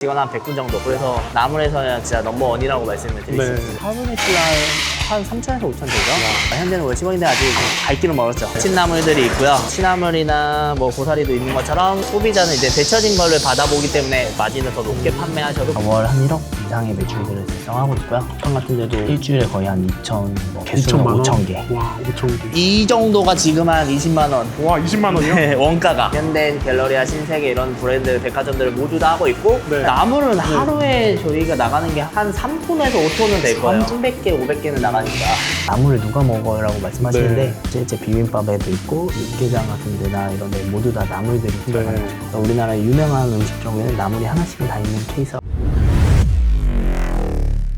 이건 한 100분 정도. 그래서 나물에서는 진짜 넘버원이라고 말씀을 드릴 수 있습니다. 카르네치가 한 3,000에서 5,000 되죠? 현재는 월시버인데 아직 갈 길은 멀었죠. 친나물들이 있고요. 취나물이나 뭐 고사리도 있는 것처럼 소비자는 이제 데쳐진 거를 받아보기 때문에 마진을 더 높게 판매하셔도 월 한 1억 이상의 매출들을 달성하고 있고요. 쿠팡 같은 데도 일주일에 거의 한 2,000, 뭐 개수는 5,000개. 와, 5,000개. 이 정도가 지금 한 20만 원. 와, 20만 원이요? 네, 원가가. 현대, 갤러리아, 신세계 이런 브랜드 백화점들을 모두 다 하고 있고 네. 나물은 하루에 저희가 나가는 게 한 3톤에서 5톤은 될 거예요. 300개, 500개는 나가니까. 나물을 누가 먹어요? 라고 말씀하시는데 실제 비빔밥에도 있고 육개장 같은 데나 이런 데 모두 다 나물들이 들어가요. 그래서 우리나라의 유명한 음식 중에는 나물이 하나씩은 다 있는 케이스.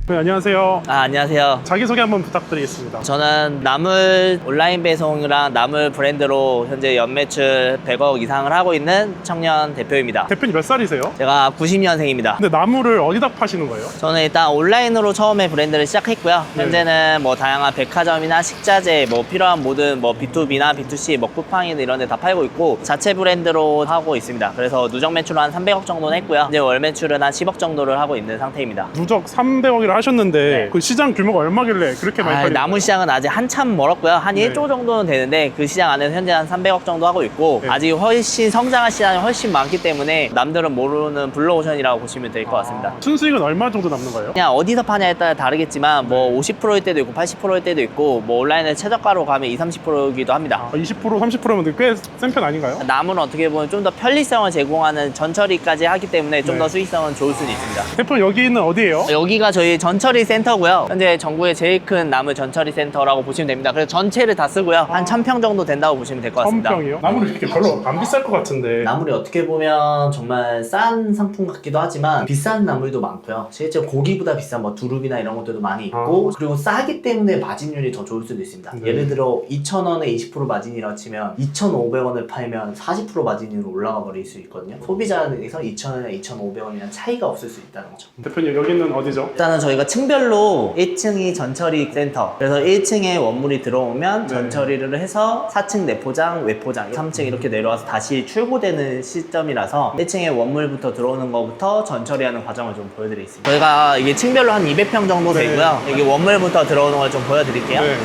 네, 안녕하세요. 안녕하세요. 자기소개 한번 부탁드리겠습니다. 저는 나물 온라인 배송이랑 나물 브랜드로 현재 연매출 100억 이상을 하고 있는 청년 대표입니다. 대표님 몇 살이세요? 제가 90년생입니다. 근데 나물을 어디다 파시는 거예요? 저는 일단 온라인으로 처음에 브랜드를 시작했고요. 현재는 뭐 다양한 백화점이나 식자재, 뭐 필요한 모든 뭐 B2B나 B2C, 뭐 쿠팡이나 이런 데 다 팔고 있고 자체 브랜드로 하고 있습니다. 그래서 누적 매출은 한 300억 정도는 했고요. 이제 월 매출은 한 10억 정도를 하고 있는 상태입니다. 누적 300억이라 하셨는데 네. 그 시장 규모가 얼마길래 그렇게 많이 팔리는 나물 시장은 아직 한참 멀었고요. 한 네. 1조 정도는 되는데 그 시장 안에서 현재 한 300억 정도 하고 있고 네. 아직 훨씬 성장할 시장이 훨씬 많기 때문에 남들은 모르는 블루오션이라고 보시면 될 것 같습니다. 순수익은 얼마 정도 남는 거예요? 그냥 어디서 파냐에 따라 다르겠지만 뭐 50%일 때도 있고 80%일 때도 있고 뭐 온라인에 최저가로 가면 20-30%이기도 합니다. 20%, 30%면 꽤 센 편 아닌가요? 나물은 어떻게 보면 좀 더 편리성을 제공하는 전처리까지 하기 때문에 좀 더 네. 수익성은 좋을 수는 있습니다. 대표님 여기는 어디예요? 여기가 저희 전처리 센터고요. 현재 전국에 제일 큰 나물 전처리 센터라고 보시면 됩니다. 그래서 전체를 다 쓰고요. 한 1,000평 정도 된다고 보시면 될 것 같습니다. 1,000평이요? 나물이 이렇게 별로 안 비쌀 것 같은데. 나물이 어떻게 보면 정말 싼 상품 같기도 하지만 비싼 나물도 많고요. 실제 고기보다 비싼 뭐 두릅이나 이런 것들도 많이 있고 그리고 싸기 때문에 마진율이 더 좋을 수도 있습니다. 예를 들어 2,000원에 20% 마진이라고 치면 2,500원을 팔면 40% 마진율로 올라가 버릴 수 있거든요. 소비자에서 2,000원이나 2,500원이나 차이가 없을 수 있다는 거죠. 대표님 여기는 어디죠? 일단은 저희가 층별로 1층이 전처리 센터, 그래서 1층에 원물이 들어오면 전처리를 해서 4층 내포장, 외포장, 3층 이렇게 내려와서 다시 출고되는 시점이라서 1층에 원물부터 들어오는 것부터 전처리하는 과정을 좀 보여드리겠습니다. 저희가 이게 층별로 한 200평 정도 되고요. 여기 원물부터 들어오는 걸 좀 보여드릴게요. 네.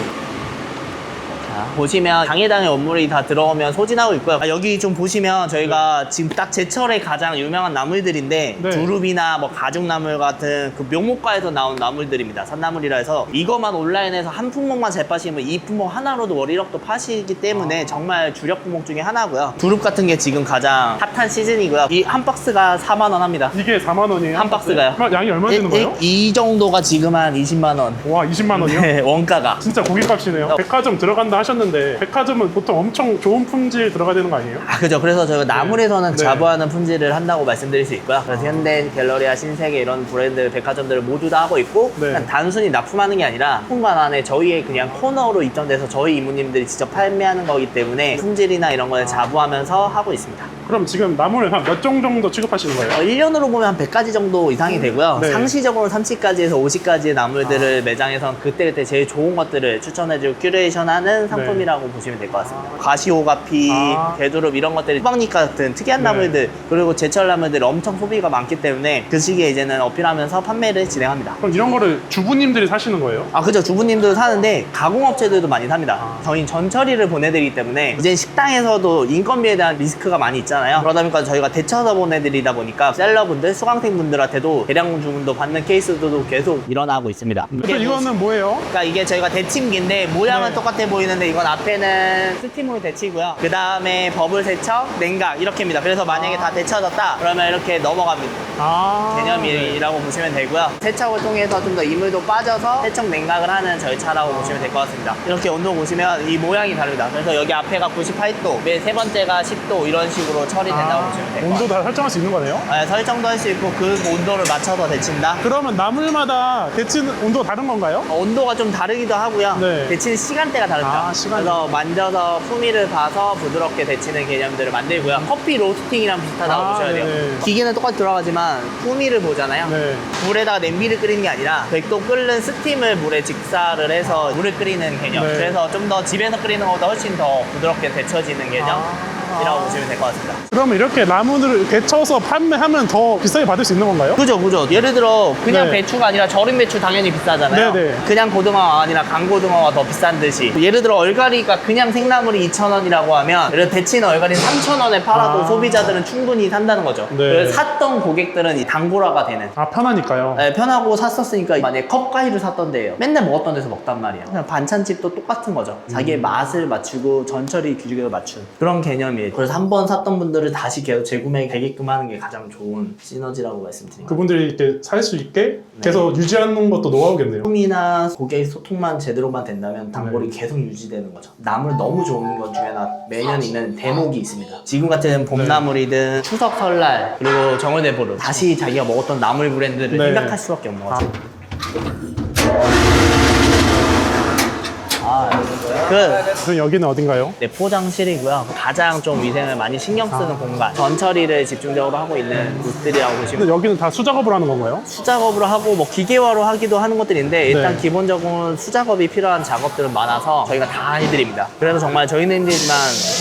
보시면 당해당해 원물이 다 들어오면 소진하고 있고요. 여기 좀 보시면 저희가 지금 딱 제철에 가장 유명한 나물들인데 네. 두릅이나 뭐 가죽나물 같은 그 묘목과에서 나온 나물들입니다. 산나물이라 해서 이것만 온라인에서 한 품목만 잘 파시면 이 품목 하나로도 월 1억도 파시기 때문에 정말 주력 품목 중에 하나고요. 두릅 같은 게 지금 가장 핫한 시즌이고요. 이 한 박스가 4만 원 합니다. 이게 4만 원이에요? 한 박스가요. 네. 양이 얼마 되는 거예요? 이 정도가 지금 한 20만 원. 와, 20만 원이요? 네, 원가가. 진짜 고깃값이네요. 백화점 들어간다 하셨는데 백화점은 보통 엄청 좋은 품질 들어가야 되는 거 아니에요? 그죠. 그래서 저희가 나물에서는 네. 자부하는 품질을 한다고 말씀드릴 수 있고요. 그래서 현대, 갤러리아, 신세계 이런 브랜드 백화점들을 모두 다 하고 있고 네. 그냥 단순히 납품하는 게 아니라 공간 안에 저희의 그냥 코너로 입점돼서 저희 이모님들이 직접 판매하는 거기 때문에 품질이나 이런 거에 자부하면서 하고 있습니다. 그럼 지금 나물을 한 몇 종 정도 취급하시는 거예요? 1년으로 보면 한 100가지 정도 이상이 되고요. 네. 상시적으로 30가지에서 50가지의 나물들을 매장에서 그때그때 제일 좋은 것들을 추천해주고 큐레이션하는 상품이라고 보시면 될 것 같습니다. 가시오가피, 개두릅 이런 것들이 수박잎 같은 특이한 나물들 그리고 제철 나물들이 엄청 소비가 많기 때문에 그 시기에 이제는 어필하면서 판매를 진행합니다. 그럼 이런 거를 주부님들이 사시는 거예요? 그죠. 주부님도 사는데 가공업체들도 많이 삽니다. 저희 전처리를 보내드리기 때문에 이제 식당에서도 인건비에 대한 리스크가 많이 있잖아요. 그러다 보니까 저희가 데쳐서 보내드리다 보니까 셀러분들, 수강생분들한테도 대량 주문도 받는 케이스도 계속 일어나고 있습니다. 그래서 이거는 뭐예요? 그러니까 이게 저희가 데침기인데 모양은 네. 똑같아 보이는데 이건 앞에는 스팀으로 데치고요. 그 다음에 버블 세척, 냉각 이렇게입니다. 그래서 만약에 다 데쳐졌다 그러면 이렇게 넘어갑니다. 개념이라고 보시면 되고요. 세척을 통해서 좀 더 이물도 빠져서 세척 냉각을 하는 저희 차라고 보시면 될 것 같습니다. 이렇게 온도 보시면 이 모양이 다릅니다. 그래서 여기 앞에가 98도, 맨 세 번째가 10도 이런 식으로 처리된다고 보시면 될 것 같아요. 온도 다 설정할 수 있는 거네요? 설정도 할 수 있고 그 온도를 맞춰서 데친다. 그러면 나물마다 데치는 온도가 다른 건가요? 온도가 좀 다르기도 하고요. 네. 데치는 시간대가 다릅니다. 시간대. 그래서 만져서 품위를 봐서 부드럽게 데치는 개념들을 만들고요. 커피 로스팅이랑 비슷하다고 보셔야 돼요. 네네. 기계는 똑같이 돌아가지만 품위를 보잖아요. 네. 물에다가 냄비를 끓이는 게 아니라 100도 끓는 스팀을 물에 직사를 해서 물을 끓이는 개념. 네. 그래서 좀 더 집에서 끓이는 것보다 훨씬 더 부드럽게 데쳐지는 개념. 이라고 보시면 될 것 같습니다. 그러면 이렇게 나무를 데쳐서 판매하면 더 비싸게 받을 수 있는 건가요? 그죠. 예를 들어 그냥 네. 배추가 아니라 절임 배추 당연히 비싸잖아요. 네네. 그냥 고등어가 아니라 강고등어가 더 비싼 듯이 예를 들어 얼갈이가 그냥 생나물이 2,000원이라고 하면 예를 들어 데치는 얼갈이는 3,000원에 팔아도 소비자들은 충분히 산다는 거죠. 네. 그래서 샀던 고객들은 이 당고라가 되는 편하니까요. 네, 편하고 샀었으니까 만약에 컵과일을 샀던 데예요. 맨날 먹었던 데서 먹단 말이에요. 그냥 반찬집도 똑같은 거죠. 자기의 맛을 맞추고 전처리 규칙을 맞춘 그런 개념이에요. 그래서 한 번 샀던 분들을 다시 계속 재구매 되게끔 하는 게 가장 좋은 시너지라고 말씀드립니다. 그분들이 이렇게 살 수 있게 계속 유지하는 것도 노하우겠네요. 소품이나 고객 소통만 제대로만 된다면 단골이 계속 유지되는 거죠. 나물 너무 좋은 것 중에 하나 매년 있는 대목이 있습니다. 지금 같은 봄나물이든 추석 설날 그리고 정월대보름 다시 자기가 먹었던 나물 브랜드를 네. 생각할 수밖에 없는 거죠. 그럼 여기는 어딘가요? 네, 포장실이고요. 가장 좀 위생을 많이 신경 쓰는 공간. 전처리를 집중적으로 하고 있는 곳들이라고 보시면 근데 여기는 다 수작업을 하는 건가요? 수작업으로 하고 뭐 기계화로 하기도 하는 것들이 있는데 일단 네. 기본적으로 수작업이 필요한 작업들은 많아서 저희가 다 해드립니다. 그래서 정말 저희는 힘들지만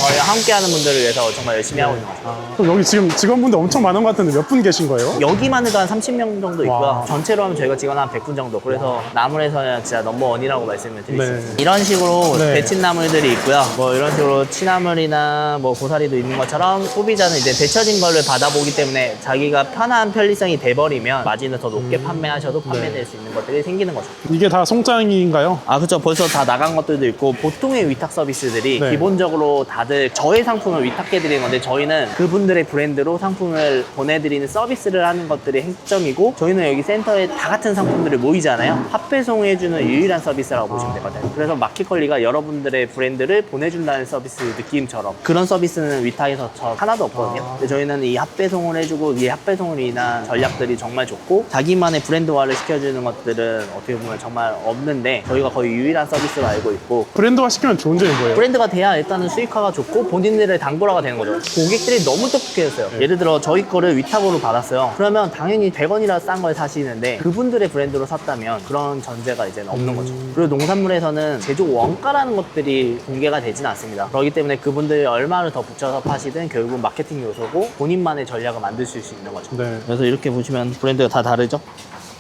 저희와 함께하는 분들을 위해서 정말 열심히 하고 있는 것 같아요. 그럼 여기 지금 직원분들 엄청 많은 것 같은데 몇 분 계신 거예요? 여기만 해도 한 30명 정도 있고요. 와. 전체로 하면 저희가 직원 한 100분 정도. 그래서 나물에서는 진짜 넘버원이라고 말씀을 드릴 수 네. 있습니다. 이런 식으로 네. 데친 나물들이 있고요. 뭐 이런 식으로 취나물이나 뭐 고사리도 있는 것처럼 소비자는 이제 데쳐진 거를 받아보기 때문에 자기가 편한 편리성이 돼버리면 마진을 더 높게 판매하셔도 판매될 수 있는 것들이 생기는 거죠. 이게 다 송장인가요? 아, 그렇죠. 벌써 다 나간 것들도 있고 보통의 위탁 서비스들이 네. 기본적으로 다들 저의 상품을 위탁해 드리는 건데 저희는 그분들의 브랜드로 상품을 보내드리는 서비스를 하는 것들이 핵점이고 저희는 여기 센터에 다 같은 상품들을 모이잖아요. 합배송해주는 유일한 서비스라고 보시면 될 것 같아요. 그래서 마켓컬리가 여러분들의 브랜드를 보내준다는 서비스 느낌처럼 그런 서비스는 위탁에서 저 하나도 없거든요. 근데 저희는 이 합배송을 해주고 이 합배송으로 인한 전략들이 정말 좋고 자기만의 브랜드화를 시켜주는 것들은 어떻게 보면 정말 없는데 저희가 거의 유일한 서비스로 알고 있고 브랜드화 시키면 좋은 점이 뭐예요? 브랜드가 돼야 일단은 수익화가 좋고 본인들의 당구라가 되는 거죠. 고객들이 너무 똑똑해졌어요. 예를 들어 저희 거를 위탁으로 받았어요. 그러면 당연히 100원이라 싼 걸 사시는데 그분들의 브랜드로 샀다면 그런 전제가 이제는 없는 거죠. 그리고 농산물에서는 제조 원가라는 것들이 공개가 되진 않습니다. 그렇기 때문에 그분들이 얼마를 더 붙여서 파시든 결국 마케팅 요소고 본인만의 전략을 만드실 수 있는 거죠. 네. 그래서 이렇게 보시면 브랜드가 다 다르죠?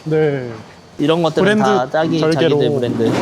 네. 이런 것들은 브랜드 다 절개로. 자기들 브랜드.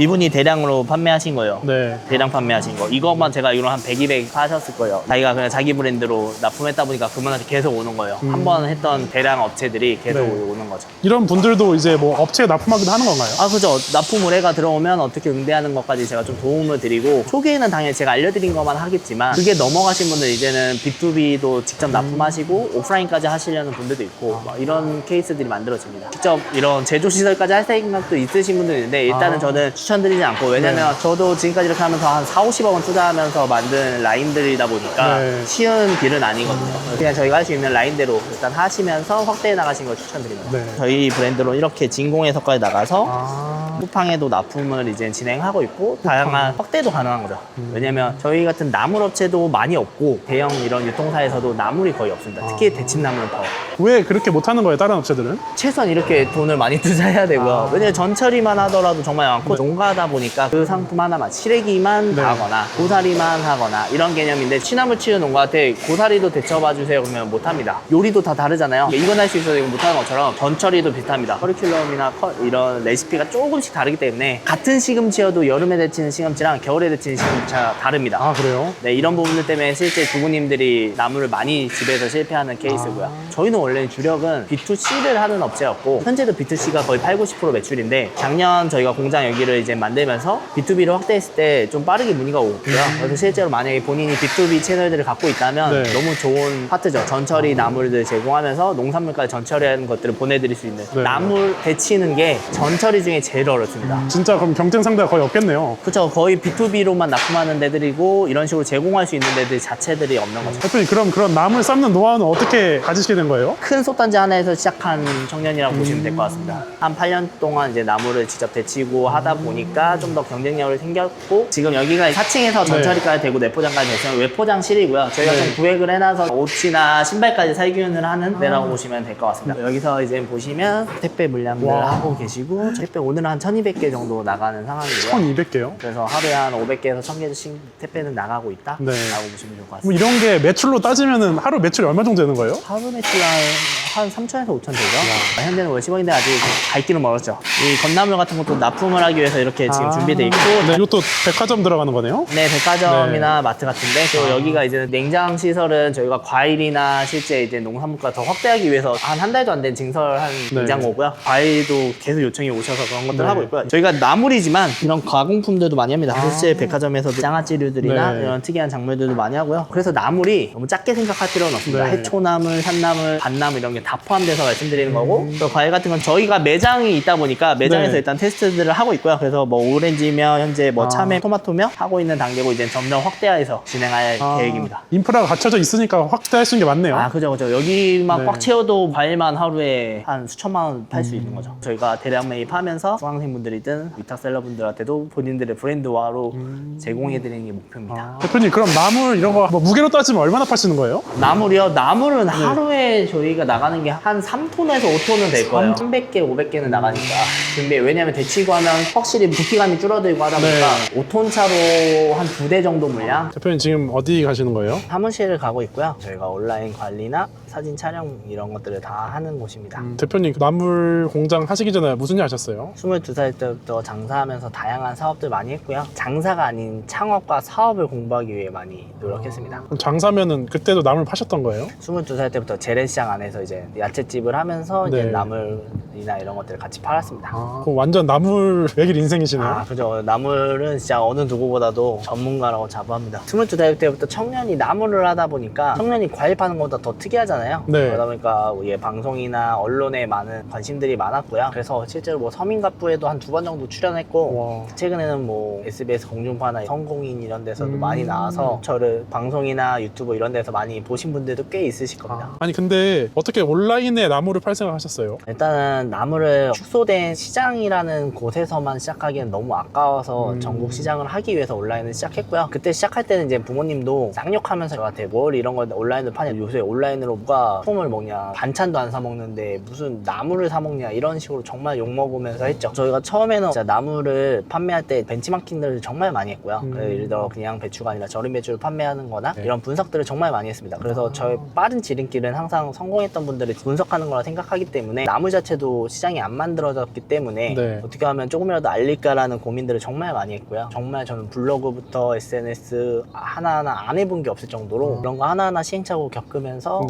이분이 대량으로 판매하신 거예요. 네. 대량 판매하신 거. 이것만 제가 알기로 한 100, 200 파셨을 거예요. 자기가 그냥 자기 브랜드로 납품했다 보니까 그분한테 계속 오는 거예요. 한 번 했던 대량 업체들이 계속 네. 오는 거죠. 이런 분들도 이제 뭐 업체에 납품하기도 하는 건가요? 아, 그죠. 납품 의뢰가 들어오면 어떻게 응대하는 것까지 제가 좀 도움을 드리고 초기에는 당연히 제가 알려드린 것만 하겠지만 그게 넘어가신 분들 이제는 B2B도 직접 납품하시고 오프라인까지 하시려는 분들도 있고 막 이런 케이스들이 만들어집니다. 직접 이런 제조시설까지 할 생각도 있으신 분도 있는데 일단은 저는 추천드리지 않고 왜냐면 저도 지금까지 이렇게 하면서 한 4, 50억 원 투자하면서 만든 라인들이다 보니까 네. 쉬운 길은 아니거든요. 그냥 저희가 할 수 있는 라인대로 일단 하시면서 확대해 나가신 걸 추천드립니다. 네. 저희 브랜드로 이렇게 진공에서까지 나가서 쿠팡에도 납품을 이제 진행하고 있고 다양한 확대도 가능한 거죠. 왜냐면 저희 같은 나물 업체도 많이 없고 대형 이런 유통사에서도 나물이 거의 없습니다. 특히 데침나물은 더. 왜 그렇게 못하는 거예요, 다른 업체들은? 최소한 이렇게 돈을 많이 투자해야 되고요. 왜냐면 전처리만 하더라도 정말 많고 농가다 보니까 그 상품 하나만 시래기만 네. 하거나 고사리만 하거나 이런 개념인데 취나물 치는 농가한테 고사리도 데쳐봐 주세요 그러면 못합니다. 요리도 다 다르잖아요. 이건 할 수 있어도 이건 못하는 것처럼 전처리도 비슷합니다. 커리큘럼이나 이런 레시피가 조금씩 다르기 때문에 같은 시금치여도 여름에 데치는 시금치랑 겨울에 데치는 시금치가 다릅니다. 아, 그래요? 네, 이런 부분들 때문에 실제 주부님들이 나물을 많이 집에서 실패하는 케이스고요. 저희는 원래 주력은 B2C를 하는 업체였고 현재도 B2C가 거의 8, 90% 매출인데 작년 저희가 공장 여기를 이제 만들면서 B2B로 확대했을 때 좀 빠르게 문의가 오고요. 그래서 실제로 만약에 본인이 B2B 채널들을 갖고 있다면 네. 너무 좋은 파트죠. 전처리 나물들 제공하면서 농산물까지 전처리하는 것들을 보내드릴 수 있는 네. 나물 데치는 게 전처리 중에 제일 어렵습니다. 진짜 그럼 경쟁 상대가 거의 없겠네요. 그렇죠. 거의 B2B로만 납품하는 데들이고 이런 식으로 제공할 수 있는 데들 자체들이 없는 거죠. 대표님, 그럼 그런 나물 삶는 노하우는 어떻게 가지시게 된 거예요? 큰 솥단지 하나에서 시작한 청년이라고 보시면 될 것 같습니다. 한 8년 동안 이제 나무를 직접 데치고 하다 보니까 좀 더 경쟁력이 생겼고 지금 여기가 4층에서 전처리까지 되고 내포장까지 됐으면 외포장실이고요. 저희가 좀 구획을 해놔서 옷이나 신발까지 살균을 하는 데라고 보시면 될 것 같습니다. 여기서 이제 보시면 택배 물량들 와. 하고 계시고 택배 오늘은 한 1200개 정도 나가는 상황이고요. 1200개요? 그래서 하루에 한 500개에서 1000개씩 택배는 나가고 있다? 네. 라고 보시면 좋을 것 같습니다. 뭐 이런 게 매출로 따지면은 하루 매출이 얼마 정도 되는 거예요? 하루 매출 한 3천에서 5천 되죠. 현재는 월 10원인데 아직 갈 길은 멀었죠. 이 건나물 같은 것도 납품을 하기 위해서 이렇게 지금 준비돼 있고, 네, 이것도 백화점 들어가는 거네요? 네, 백화점이나 마트 같은데, 또 여기가 이제 냉장 시설은 저희가 과일이나 실제 이제 농산물과 더 확대하기 위해서 한 달도 안 된 증설한 냉장고고요. 과일도 계속 요청이 오셔서 그런 것들을 하고 있고요. 저희가 나물이지만 이런 가공품들도 많이 합니다. 실제 백화점에서도 장아찌류들이나 이런 특이한 작물들도 많이 하고요. 그래서 나물이 너무 작게 생각할 필요는 없습니다. 해초나물, 산나물, 밭나물 이런 게 다 포함돼서 말씀드리는 거고, 또 과일 같은 건 저희가 매장이 있다 보니까 매장에서 일단 테스트들을 하고 있고요. 그래서 뭐 오렌지며 현재 뭐 참외, 토마토며 하고 있는 단계고, 이제 점점 확대해서 진행할 계획입니다. 인프라가 갖춰져 있으니까 확대할 수 있는 게 많네요. 아, 그죠. 여기만 꽉 채워도 과일만 하루에 한 수천만 원 팔 수 있는 거죠. 저희가 대량 매입하면서 수강생분들이든 위탁셀러분들한테도 본인들의 브랜드화로 제공해드리는 게 목표입니다. 대표님, 그럼 나물 이런 거 뭐 무게로 따지면 얼마나 파시는 거예요? 나물이요? 나물은 하루에 저희가 나가는 게 한 3톤에서 5톤은 될 거예요. 300개, 500개는 나가니까. 근데 왜냐면 데치고 하면 확실히 부피감이 줄어들고 하다 보니까 5톤 차로 한 2대 정도 물량? 대표님 지금 어디 가시는 거예요? 사무실을 가고 있고요. 저희가 온라인 관리나 사진 촬영 이런 것들을 다 하는 곳입니다. 대표님, 나물 공장 하시기 전에 무슨 일 하셨어요? 22살 때부터 장사하면서 다양한 사업들 많이 했고요. 장사가 아닌 창업과 사업을 공부하기 위해 많이 노력했습니다. 그럼 장사면은 그때도 나물 파셨던 거예요? 22살 때부터 재래시장 안에서 이제 야채집을 하면서 이제 나물이나 이런 것들을 같이 팔았습니다. 그럼 완전 나물 외길 인생이시네요. 아, 그죠. 나물은 진짜 어느 누구보다도 전문가라고 자부합니다. 22살 때부터 청년이 나물을 하다 보니까 청년이 과일 파는 것보다 더 특이하잖아요. 네. 그러다 보니까 방송이나 언론에 많은 관심들이 많았고요. 그래서 실제로 뭐 서민갑부에도 한 2번 정도 출연했고, 최근에는 뭐 SBS 공중파나 성공인 이런 데서도 많이 나와서 저를 방송이나 유튜브 이런 데서 많이 보신 분들도 꽤 있으실 겁니다. 아니 근데 어떻게 온라인에 나물을 팔 생각하셨어요? 일단은 나물을 축소된 시장이라는 곳에서만 시작하기엔 너무 아까워서 전국 시장을 하기 위해서 온라인을 시작했고요. 그때 시작할 때는 이제 부모님도 쌍욕하면서 저한테 뭘 이런 걸 온라인으로 파냐, 요새 온라인으로 누가 콩을 먹냐, 반찬도 안 사 먹는데 무슨 나물을 사 먹냐, 이런 식으로 정말 욕먹으면서 했죠. 저희가 처음에는 진짜 나물을 판매할 때 벤치마킹들을 정말 많이 했고요. 예를 들어 그냥 배추가 아니라 절임 배추를 판매하는 거나 이런 분석들을 정말 많이 했습니다. 그래서 저의 빠른 지름길은 항상 성공했던 분들이 분석하는 거라 생각하기 때문에 나물 자체도 시장이 안 만들어졌기 때문에 어떻게 하면 조금이라도 알릴까라는 고민들을 정말 많이 했고요. 정말 저는 블로그부터 SNS 하나하나 안 해본 게 없을 정도로 그런 거 하나하나 시행착오 겪으면서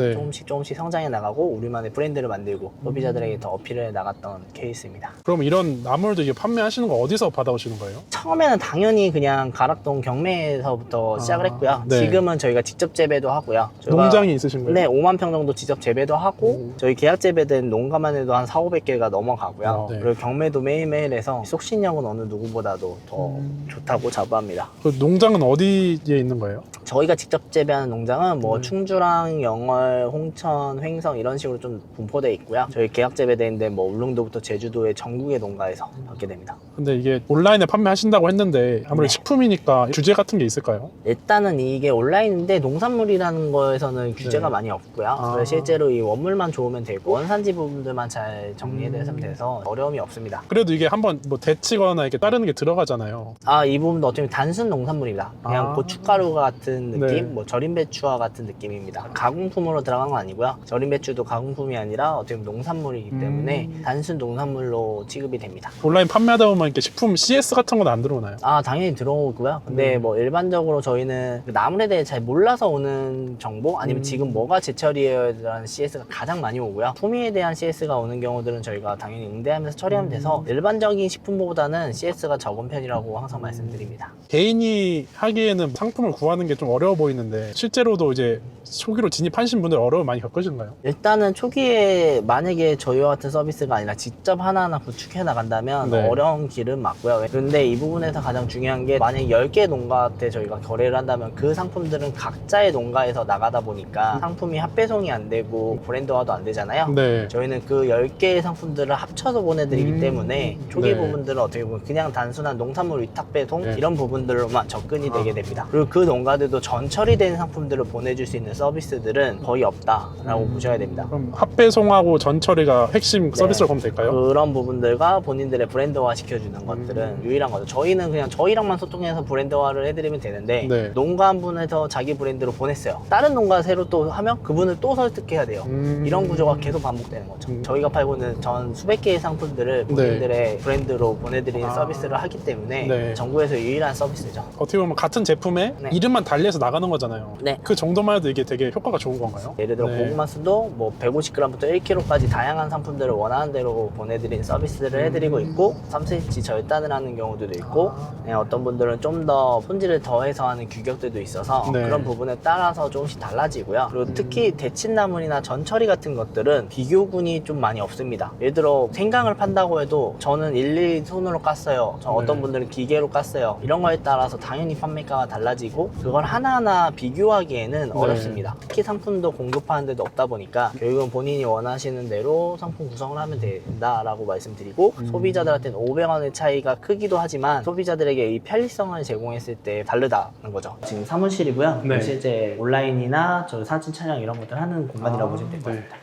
조금씩 성장해 나가고 우리만의 브랜드를 만들고 소비자들에게 더 어필을 해 나갔던 케이스입니다. 그럼 이런 나물도 이게 판매하시는 거 어디서 받아오시는 거예요? 처음에는 당연히 그냥 가락동 경매에서부터 시작을 했고요. 지금은 저희가 직접 재배도 하고요. 농장이 있으신 거예요? 네, 5만 평 정도 직접 재배도 하고 저희 계약 재배된 농가만 해도 한 4,500개가 넘어가고요. 그리고 경매도 매일매일 해서 속신력은 어느 누구보다도 더 좋다고 자부합니다. 그 농장은 어디에 있는 거예요? 저희가 직접 재배하는 농장은 뭐 충주랑 영월, 홍천, 횡성 이런 식으로 좀 분포되어 있고요. 저희 계약 재배되는데 뭐 울릉도부터 제주도의 전국의 농가에서 받게 됩니다. 근데 이게 온라인에 판매하신다고 했는데 아무래도 식품이니까 규제 같은 게 있을까요? 일단은 이게 온라인인데 농산물이라는 거에서는 규제가 많이 없고요. 그래서 실제로 이 원물만 좋으면 되고 원산지 부분들만 잘 정리해서 돼서 어려움이 없습니다. 그래도 이게 한번 뭐 데치거나 이렇게 따르는 게 들어가잖아요. 아, 이 부분도 어떻게 보면 단순 농산물입니다. 그냥 고춧가루 같은 느낌, 뭐 절임 배추와 같은 느낌입니다. 가공품으로 들어간 건 아니고요. 절임 배추도 가공품이 아니라 어떻게 보면 농산물이기 때문에 단순 농산물로 취급이 됩니다. 온라인 판매하다 보면 이렇게 식품 CS 같은 건 안 들어오나요? 아, 당연히 들어오고요. 근데 뭐 일반적으로 저희는 그 나물에 대해 잘 몰라서 오는 정보, 아니면 지금 뭐가 제철이에요에 대한 CS가 가장 많이 오고요. 품위에 대한 CS가 오는 경우들은 저희가 당연히 응대하면서 처리하면 돼서 일반적인 식품보다는 CS가 적은 편이라고 항상 말씀드립니다. 개인이 하기에는 상품을 구하는 게 좀 어려워 보이는데 실제로도 이제 초기로 진입하신 분들 어려움 많이 겪으신가요? 일단은 초기에 만약에 저희와 같은 서비스가 아니라 직접 하나하나 구축해 나간다면 어려운 길은 맞고요. 그런데 이 부분에서 가장 중요한 게 만약에 10개 농가한테 저희가 거래를 한다면 그 상품들은 각자의 농가에서 나가다 보니까 상품이 합배송이 안 되고 브랜드화도 안 되잖아요. 저희는 그 10개의 상품들을 합쳐서 보내드리기 때문에 초기 부분들은 어떻게 보면 그냥 단순한 농산물 위탁 배송 이런 부분들로만 접근이 되게 됩니다. 그리고 그 농가들도 전처리된 상품들을 보내줄 수 있는 서비스들은 거의 없다라고 보셔야 됩니다. 그럼 합배송하고 전처리가 핵심 서비스로 보면 될까요? 그런 부분들과 본인들의 브랜드화 시켜주는 알려주는 것들은 유일한 거죠. 저희는 그냥 저희랑만 소통해서 브랜드화를 해드리면 되는데 네. 농가 한 분에서 자기 브랜드로 보냈어요. 다른 농가 새로 또 하면 그분을 또 설득해야 돼요. 이런 구조가 계속 반복되는 거죠. 저희가 팔고 있는 전 수백 개의 상품들을 본인들의 브랜드로 보내드리는 서비스를 하기 때문에 네. 전국에서 유일한 서비스죠. 어떻게 보면 같은 제품에 네. 이름만 달리해서 나가는 거잖아요. 네. 그 정도만 해도 이게 되게 효과가 좋은 건가요? 예를 들어 네. 고구마수도 뭐 150g부터 1kg까지 다양한 상품들을 원하는 대로 보내드리는 서비스를 해드리고 있고 3cm 절단을 하는 경우들도 있고 네, 어떤 분들은 좀 더 손질을 더해서 하는 규격들도 있어서 네. 그런 부분에 따라서 조금씩 달라지고요. 그리고 특히 데친나물이나 전처리 같은 것들은 비교군이 좀 많이 없습니다. 예를 들어 생강을 판다고 해도 저는 일일이 손으로 깠어요. 어떤 네. 분들은 기계로 깠어요. 이런 거에 따라서 당연히 판매가가 달라지고 그걸 하나하나 비교하기에는 어렵습니다. 특히 상품도 공급하는 데도 없다 보니까 결국은 본인이 원하시는 대로 상품 구성을 하면 된다라고 말씀드리고 소비자들한테는 500원의 차이가 크기도 하지만 소비자들에게 이 편리성을 제공했을 때 다르다는 거죠. 지금 사무실이고요. 네. 실제 온라인이나 저 사진 촬영 이런 것들 하는 공간이라고 보시면 될 것 같습니다.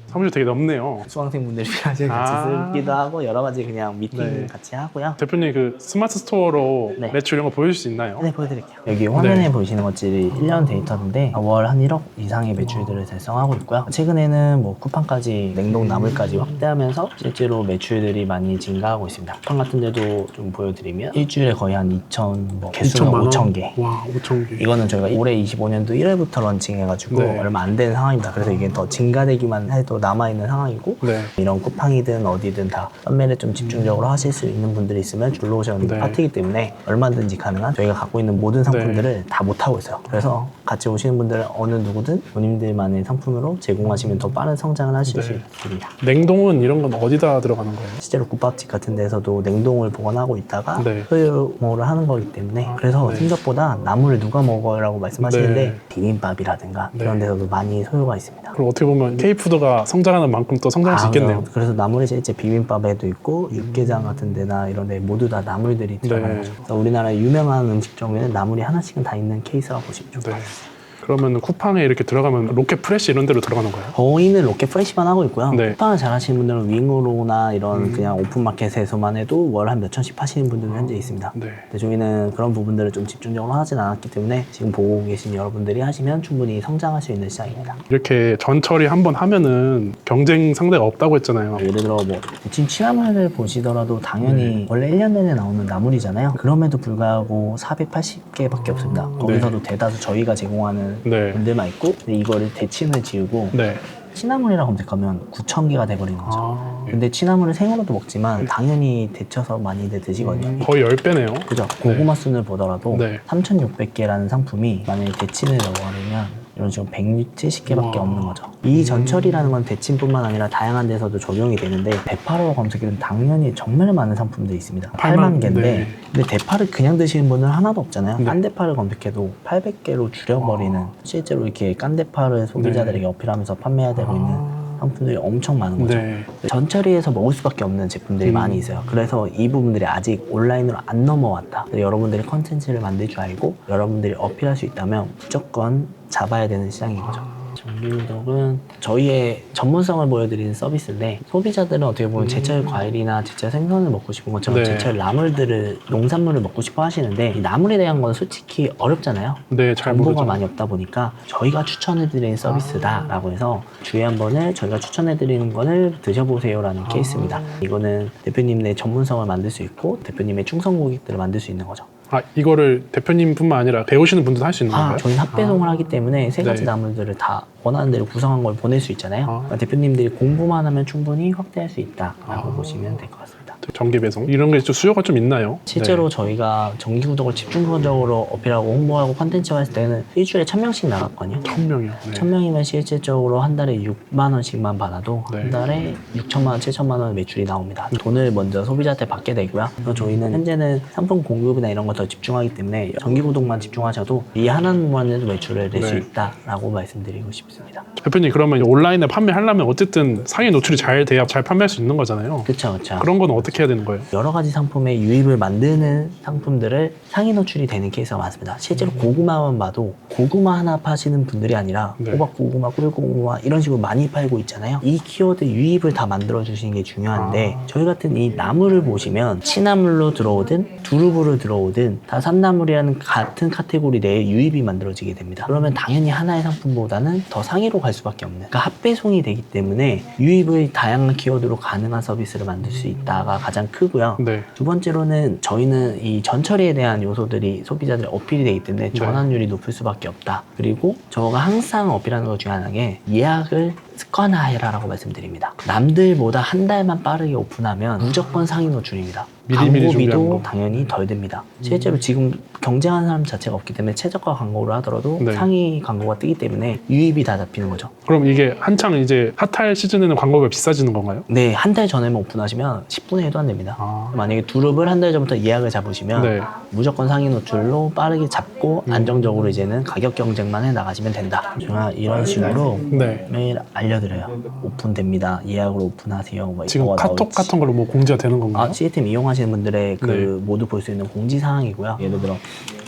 사무실 되게 넓네요. 수강생분들이 같이 쓰기도 하고 여러 가지 그냥 미팅 같이 하고요. 대표님 그 스마트 스토어로 네. 매출 이런 거 보여줄 수 있나요? 네, 보여드릴게요. 여기 화면에 네. 보이시는 것들이 1년 데이터인데 월 한 1억 이상의 매출들을 달성하고 있고요. 최근에는 뭐 쿠팡까지 냉동 나물까지 확대하면서 실제로 매출들이 많이 증가하고 있습니다. 쿠팡 같은 데도 좀 보여드리면 일주일에 거의 한 2천, 뭐 개수는 5,000개. 와, 5,000개. 이거는 저희가 올해 25년도 1월부터 런칭해가지고 네. 얼마 안 된 상황입니다. 그래서 이게 더 증가되기만 해도 남아있는 상황이고 네. 이런 쿠팡이든 어디든 다 판매를 좀 집중적으로 하실 수 있는 분들이 있으면 블루오션 네. 파트이기 때문에 얼마든지 가능한 저희가 갖고 있는 모든 상품들을 다 못하고 있어요. 그래서 같이 오시는 분들은 어느 누구든 본인들만의 상품으로 제공하시면 더 빠른 성장을 하실 수 있습니다. 냉동은 이런 건 어디다 들어가는 거예요? 실제로 국밥집 같은 데서도 냉동을 보관하고 있다가 네. 소유모를 하는 거기 때문에 그래서 생각보다 나물을 누가 먹어요 라고 말씀하시는데 네. 비빔밥이라든가 네. 그런 데서도 많이 소유가 있습니다. 그럼 어떻게 보면 K푸드가 성장하는 만큼 또 성장할 수 있겠네요. 그래서 나물이 실제 비빔밥에도 있고 육개장 같은 데나 이런 데 모두 다 나물들이 들어가는 네. 거죠. 그래서 우리나라의 유명한 음식점에는 나물이 하나씩은 다 있는 케이스라고 보시면 좋을 것 네. 같습니다. 그러면 쿠팡에 이렇게 들어가면 로켓 프레시 이런 데로 들어가는 거예요? 저희는 로켓 프레시만 하고 있고요. 네. 쿠팡을 잘 하시는 분들은 윙으로나 이런 그냥 오픈마켓에서만 해도 월 한 몇천씩 파시는 분들도 현재 있습니다. 네. 근데 저희는 그런 부분들을 좀 집중적으로 하진 않았기 때문에 지금 보고 계신 여러분들이 하시면 충분히 성장할 수 있는 시장입니다. 이렇게 전처리 한번 하면은 경쟁 상대가 없다고 했잖아요. 예를 들어 뭐 지금 취나물을 보시더라도 당연히 원래 1년 내내 나오는 나물이잖아요. 그럼에도 불구하고 480개밖에 없습니다. 거기서도 대다수 저희가 제공하는 네. 분들만 있고 근데 이거를 대침을 지우고 네. 취나물이라 검색하면 9,000개가 돼버리는 거죠. 아, 근데 취나물을 생으로도 먹지만 당연히 데쳐서 많이들 드시거든요. 거의 10배네요. 그죠? 고구마 순을 보더라도 네. 3,600개라는 상품이 만약에 데침을 넣어버리면 이런 식으로 170개밖에 우와. 없는 거죠. 이 전처리라는 건 데침뿐만 아니라 다양한 데서도 적용이 되는데 대파로 검색해도 당연히 정말 많은 상품들이 있습니다. 8만 개인데 네. 근데 대파를 그냥 드시는 분은 하나도 없잖아요. 네. 깐대파를 검색해도 800개로 줄여버리는 실제로 이렇게 깐대파를 소비자들에게 어필하면서 판매해야 되고 있는 상품들이 엄청 많은 거죠. 네. 전처리에서 먹을 수밖에 없는 제품들이 많이 있어요. 그래서 이 부분들이 아직 온라인으로 안 넘어왔다. 여러분들이 컨텐츠를 만들 줄 알고 여러분들이 어필할 수 있다면 무조건 잡아야 되는 시장인 거죠. 정기구독은 저희의 전문성을 보여드리는 서비스인데 소비자들은 어떻게 보면 제철 과일이나 제철 생선을 먹고 싶은 것처럼 네. 제철 나물들을 농산물을 먹고 싶어 하시는데 이 나물에 대한 건 솔직히 어렵잖아요. 네, 잘 정보가 모르죠. 많이 없다 보니까 저희가 추천해드리는 서비스다라고 해서 주에 한 번을 저희가 추천해드리는 거를 드셔보세요라는 케이스입니다. 이거는 대표님의 전문성을 만들 수 있고 대표님의 충성 고객들을 만들 수 있는 거죠. 아, 이거를 대표님뿐만 아니라 배우시는 분도 할 수 있는 건가요? 저희는 합배송을 하기 때문에 세 가지 네. 나물들을 다 원하는 대로 구성한 걸 보낼 수 있잖아요. 그러니까 대표님들이 공부만 하면 충분히 확대할 수 있다라고 보시면 될 것 같습니다. 정기 배송 이런 게 좀 수요가 좀 있나요? 실제로 저희가 정기 구독을 집중적으로 어필하고 홍보하고 콘텐츠화 했을 때는 일주일에 1,000명씩 나갔거든요. 1,000명이요. 네. 1,000명이면 실질적으로 한 달에 6만 원씩만 받아도 네. 한 달에 6천만 원, 7천만 원 매출이 나옵니다. 돈을 먼저 소비자한테 받게 되고요. 그래서 저희는 현재는 상품 공급이나 이런 거 더 집중하기 때문에 정기 구독만 집중하셔도 이 하나만으로도 매출을 낼 수 네. 있다라고 말씀드리고 싶습니다. 대표님 그러면 온라인에 판매하려면 어쨌든 상위 노출이 잘 돼야 잘 판매할 수 있는 거잖아요. 그렇죠, 그렇죠. 그런 건 어떻게 어떻게 해야 되는 거예요? 여러 가지 상품의 유입을 만드는 상품들을 상위 노출이 되는 케이스가 많습니다. 실제로 고구마만 봐도 고구마 하나 파시는 분들이 아니라 네. 호박 고구마, 꿀고구마 이런 식으로 많이 팔고 있잖아요. 이 키워드 유입을 다 만들어 주시는 게 중요한데 저희 같은 이 나물을 보시면 취나물로 들어오든 두릅으로 들어오든 다 산나물이라는 같은 카테고리 내에 유입이 만들어지게 됩니다. 그러면 당연히 하나의 상품보다는 더 상위로 갈 수밖에 없는, 그러니까 합배송이 되기 때문에 유입을 다양한 키워드로 가능한 서비스를 만들 수 있다가 가장 크고요. 네. 두 번째로는 저희는 이 전처리에 대한 요소들이 소비자들의 어필이 되기 때문에 전환율이 높을 수밖에 없다. 그리고 저가 항상 어필하는 것 중에 하나가 예약을 습관화해라라고 말씀드립니다. 남들보다 한 달만 빠르게 오픈하면 무조건 상위 노출입니다. 미리미리 준비하는 광고비도 거. 당연히 덜 듭니다. 실제로 지금 경쟁하는 사람 자체가 없기 때문에 최저가 광고를 하더라도 네. 상위 광고가 뜨기 때문에 유입이 다 잡히는 거죠. 그럼 이게 한창 이제 핫할 시즌에는 광고가 비싸지는 건가요? 네, 한 달 전에만 오픈하시면 10분의 1도 안 됩니다. 만약에 두릅을 한 달 전부터 예약을 잡으시면 네. 무조건 상위 노출로 빠르게 잡고 안정적으로 이제는 가격 경쟁만 해 나가시면 된다. 정말 이런 식으로 네. 매일 알려드려요. 오픈됩니다. 예약으로 오픈하세요. 뭐 지금 이거가 카톡 나올지. 같은 걸로 뭐 공지가 되는 건가요? 시스템 이용하시는 분들의 그 네. 모두 볼 수 있는 공지 사항이고요. 예를 들어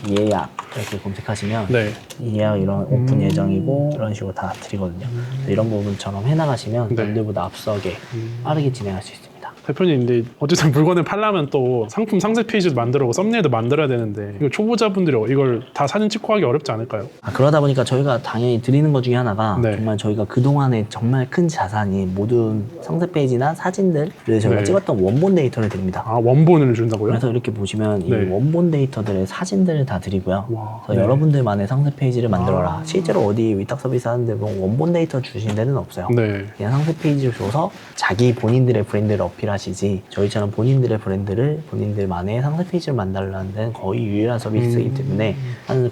예약 이렇게 검색하시면 네. 예약 이런 오픈 예정이고 이런 식으로 다 드리거든요. 이런 부분처럼 해나가시면 네. 남들보다 앞서게 빠르게 진행할 수 있습니다. 대표님, 근데 어쨌든 물건을 팔려면 또 상품 상세 페이지도 만들고 썸네일도 만들어야 되는데 이거 초보자분들이 이걸 다 사진 찍고 하기 어렵지 않을까요? 그러다 보니까 저희가 당연히 드리는 것 중에 하나가 네. 정말 저희가 그동안에 정말 큰 자산이 모든 상세 페이지나 사진들을 저희가 네. 찍었던 원본 데이터를 드립니다. 원본을 준다고요? 그래서 이렇게 보시면 이 네. 원본 데이터들의 사진들을 다 드리고요. 와, 그래서 네. 여러분들만의 상세 페이지를 만들어라. 실제로 어디 위탁 서비스 하는데 뭐 원본 데이터 주신 데는 없어요. 네. 그냥 상세 페이지를 줘서 자기 본인들의 브랜드를 어필하시지 저희처럼 본인들의 브랜드를 본인들만의 상세 페이지를 만들라는 데는 거의 유일한 서비스이기 때문에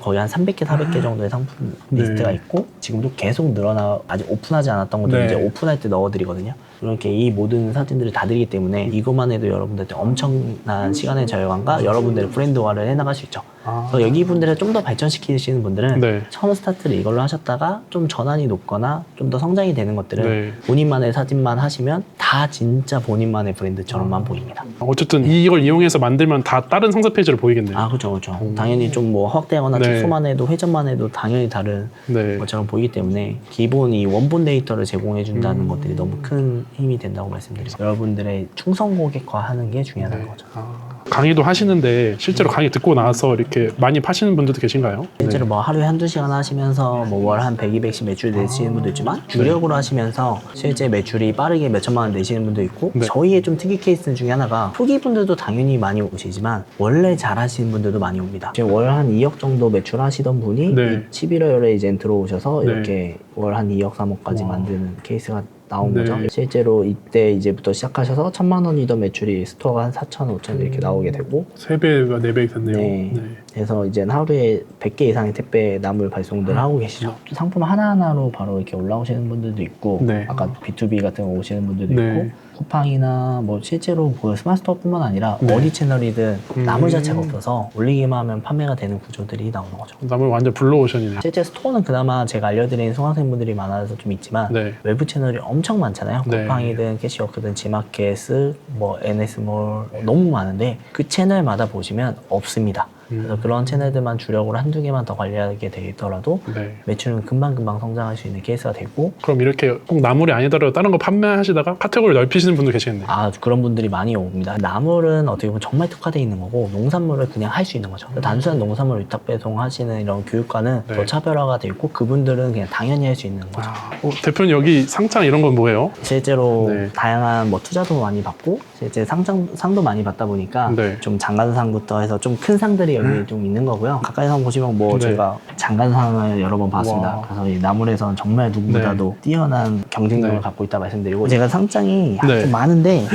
거의 한 300개, 400개 정도의 상품 리스트가 있고 지금도 계속 늘어나 아직 오픈하지 않았던 것들 네. 이제 오픈할 때 넣어드리거든요. 이렇게 이 모든 사진들을 다 드리기 때문에 이것만 해도 여러분들한테 엄청난 시간의 절감과 여러분들의 브랜드화를 해나갈 수 있죠. 그래서 여기 분들을 좀 더 발전시키시는 분들은 네. 처음 스타트를 이걸로 하셨다가 좀 전환이 높거나 좀 더 성장이 되는 것들은 네. 본인만의 사진만 하시면 다 진짜 본인만의 브랜드처럼만 보입니다. 어쨌든 이걸 이용해서 만들면 다 다른 상세 페이지로 보이겠네요. 그렇죠, 그렇죠. 당연히 좀 뭐 확대하거나 네. 축소만 해도 회전만 해도 당연히 다른 네. 것처럼 보이기 때문에 기본 이 원본 데이터를 제공해 준다는 것들이 너무 큰 힘이 된다고 말씀드리죠. 여러분들의 충성 고객화하는 게 중요하다는 거죠. 강의도 하시는데 실제로 강의 듣고 나서 이렇게 많이 파시는 분들도 계신가요? 실제로 뭐 하루에 한두 시간 하시면서 뭐 월 한 100, 200씩 매출 내시는 분도 있지만 주력으로 하시면서 실제 매출이 빠르게 몇천만 원 내시는 분도 있고 네. 저희의 좀 특이 케이스 중에 하나가 후기 분들도 당연히 많이 오시지만 원래 잘 하시는 분들도 많이 옵니다. 지금 월 한 2억 정도 매출하시던 분이 네. 11월에 이제 들어오셔서 네. 이렇게 월 한 2억, 3억까지 와. 만드는 케이스가 나온 네. 거죠. 실제로 이때 이제부터 시작하셔서 1,000만 원이던 매출이 스토어가 한 4천, 5천 이렇게 나오게 되고 3배가 4배 됐네요. 네. 네. 그래서 이제 하루에 100개 이상의 택배 나물 발송들을 하고 계시죠. 상품 하나하나로 바로 이렇게 올라오시는 분들도 있고 네. 아까 B2B 같은 거 오시는 분들도 네. 있고 쿠팡이나 뭐 실제로 그 스마트스토어뿐만 아니라 네. 어디 채널이든 나물 자체가 없어서 올리기만 하면 판매가 되는 구조들이 나오는 거죠. 나물 완전 블루오션이네요. 실제 스토어는 그나마 제가 알려드린 수강생분들이 많아서 좀 있지만 네. 외부 채널이 엄청 많잖아요. 네. 쿠팡이든 캐시워크든 지마켓, 뭐 NS몰 너무 많은데 그 채널마다 보시면 없습니다. 그래서 그런 채널들만 주력으로 한두 개만 더 관리하게 되더라도 네. 매출은 금방금방 성장할 수 있는 케이스가 되고 그럼 이렇게 꼭 나물이 아니더라도 다른 거 판매하시다가 카테고리 넓히시는 분도 계시겠네요. 그런 분들이 많이 옵니다. 나물은 어떻게 보면 정말 특화되어 있는 거고 농산물을 그냥 할 수 있는 거죠. 단순한 농산물 위탁 배송 하시는 이런 교육과는 네. 더 차별화가 돼 있고 그분들은 그냥 당연히 할 수 있는 거죠. 대표님 여기 상장 이런 건 뭐예요? 실제로 네. 다양한 뭐 투자도 많이 받고 실제 상도 많이 받다 보니까 네. 좀 장관상부터 해서 좀 큰 상들이 여기 좀 있는 거고요. 가까이서 보시면 뭐 네. 저희가 장관상을 여러 번 봤습니다. 와. 그래서 이 나물에서는 정말 누구보다도 뛰어난 경쟁력을 네. 갖고 있다 말씀드리고 제가 상장이 네. 좀 많은데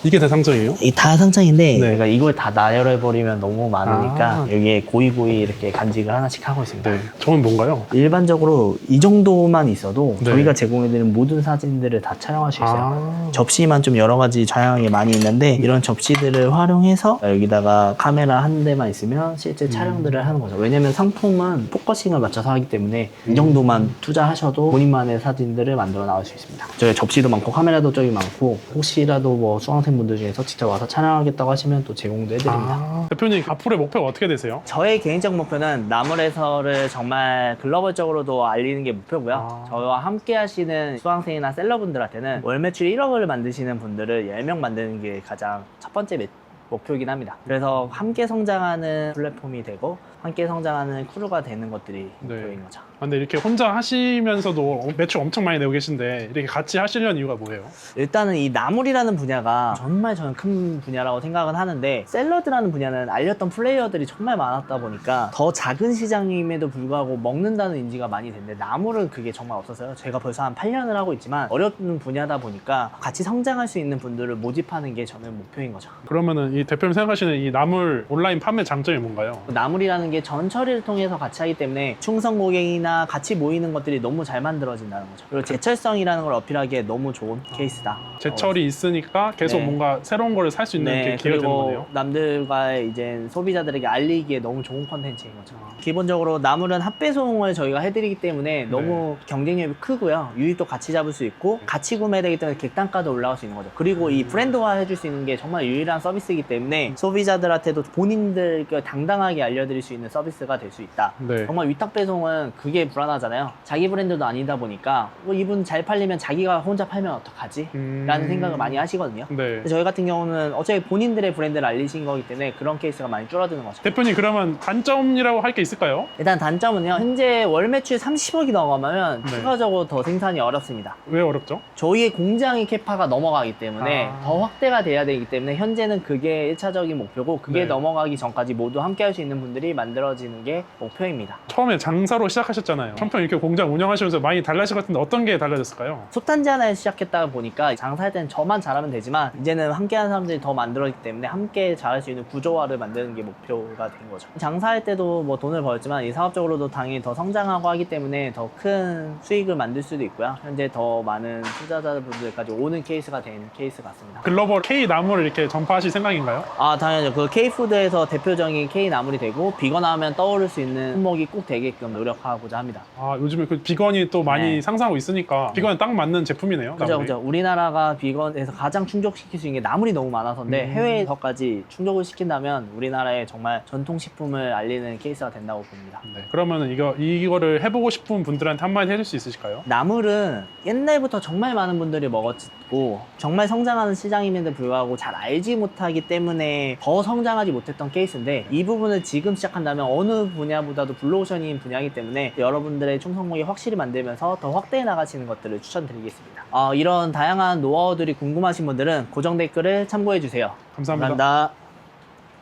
이게 다 상장이에요? 이 다 상장인데 네. 제가 이걸 다 나열해버리면 너무 많으니까 아. 여기에 고이고이 이렇게 간직을 하나씩 하고 있습니다. 네. 저건 뭔가요? 일반적으로 이 정도만 있어도 네. 저희가 제공해드리는 모든 사진들을 다 촬영할 수 있어요. 아. 접시만 좀 여러 가지 다양하게 많이 있는데 이런 접시들을 활용해서 여기다가 카메라 한 대만 있으면 하면 실제 촬영들을 하는 거죠. 왜냐면 상품은 포커싱을 맞춰서 하기 때문에 이 정도만 투자하셔도 본인만의 사진들을 만들어 나올 수 있습니다. 저희 접시도 많고 카메라도 저기 많고 혹시라도 뭐 수강생분들 중에서 직접 와서 촬영하겠다고 하시면 또 제공도 해드립니다. 대표님 앞으로의 목표가 어떻게 되세요? 저의 개인적 목표는 나물에서를 정말 글로벌적으로도 알리는 게 목표고요. 저와 함께 하시는 수강생이나 셀러분들한테는 월 매출 1억을 만드시는 분들을 10명 만드는 게 가장 첫 번째 목표이긴 합니다. 그래서 함께 성장하는 플랫폼이 되고 함께 성장하는 크루가 되는 것들이 목표인 거죠. 근데 이렇게 혼자 하시면서도 매출 엄청 많이 내고 계신데 이렇게 같이 하시려는 이유가 뭐예요? 일단은 이 나물이라는 분야가 정말 저는 큰 분야라고 생각은 하는데 샐러드라는 분야는 알렸던 플레이어들이 정말 많았다 보니까 더 작은 시장임에도 불구하고 먹는다는 인지가 많이 됐는데 나물은 그게 정말 없었어요. 제가 벌써 한 8년을 하고 있지만 어려운 분야다 보니까 같이 성장할 수 있는 분들을 모집하는 게 저는 목표인 거죠. 그러면은 이 대표님 생각하시는 이 나물 온라인 판매 장점이 뭔가요? 나물이라는 게 전처리를 통해서 같이 하기 때문에 충성 고객이나 같이 모이는 것들이 너무 잘 만들어진다는 거죠. 그리고 제철성이라는 걸 어필하기에 너무 좋은 케이스다. 제철이 있으니까 계속 네. 뭔가 새로운 거를 살 수 있는 게 기회가 되는 거네요. 그리고 남들과의 이제 소비자들에게 알리기에 너무 좋은 컨텐츠인 거죠. 기본적으로 나물은 핫배송을 저희가 해드리기 때문에 너무 경쟁력이 크고요. 유입도 같이 잡을 수 있고 같이 구매되기 때문에 객단가도 올라갈 수 있는 거죠. 그리고 이 브랜드화 해줄 수 있는 게 정말 유일한 서비스이기 때문에 소비자들한테도 본인들 당당하게 알려드릴 수 있는 서비스가 될 수 있다. 네. 정말 위탁 배송은 그게 불안하잖아요. 자기 브랜드도 아니다 보니까 이분 잘 팔리면 자기가 혼자 팔면 어떡하지? 라는 생각을 많이 하시거든요. 네. 근데 저희 같은 경우는 어차피 본인들의 브랜드를 알리신 거기 때문에 그런 케이스가 많이 줄어드는 거죠. 대표님 그러면 단점이라고 할 게 있을까요? 일단 단점은요. 현재 월 매출 30억이 넘어가면 네. 추가적으로 더 생산이 어렵습니다. 왜 어렵죠? 저희의 공장의 캐파가 넘어가기 때문에 아. 더 확대가 돼야 되기 때문에 현재는 그게 1차적인 목표고 그게 네. 넘어가기 전까지 모두 함께 할 수 있는 분들이 만들어지는 게 목표입니다. 처음에 장사로 시작하셨잖아요. 한편 이렇게 공장 운영하시면서 많이 달라질 것 같은데 어떤 게 달라졌을까요? 솥단지 하나에 시작했다 보니까 장사할 때는 저만 잘하면 되지만 이제는 함께하는 사람들이 더 만들어지기 때문에 함께 잘할 수 있는 구조화를 만드는 게 목표가 된 거죠. 장사할 때도 뭐 돈을 벌지만 이 사업적으로도 당연히 더 성장하고 하기 때문에 더 큰 수익을 만들 수도 있고요. 현재 더 많은 투자자분들까지 오는 케이스가 된 케이스 같습니다. 글로벌 K 나물을 이렇게 전파하실 생각인가요? 아, 당연히요. 그 K푸드에서 대표적인 K나물이 되고 비건하면 떠오를 수 있는 품목이 꼭 되게끔 노력하고자 합니다. 아, 요즘에 그 비건이 또 많이 네. 상상하고 있으니까 비건에 딱 맞는 제품이네요. 그죠, 나물이. 그죠. 우리나라가 비건에서 가장 충족시킬 수 있는 게 나물이 너무 많아서인데 해외에서까지 충족을 시킨다면 우리나라의 정말 전통식품을 알리는 케이스가 된다고 봅니다. 네. 그러면은 이거를 해보고 싶은 분들한테 한마디 해줄 수 있으실까요? 나물은 옛날부터 정말 많은 분들이 먹었고 정말 성장하는 시장임에도 불구하고 잘 알지 못하기 때문에 더 성장하지 못했던 케이스인데 이 부분을 지금 시작한다면 어느 분야보다도 블루오션인 분야이기 때문에 여러분들의 충성목이 확실히 만들면서 더 확대해 나가시는 것들을 추천드리겠습니다. 이런 다양한 노하우들이 궁금하신 분들은 고정 댓글을 참고해 주세요. 감사합니다. 감사합니다.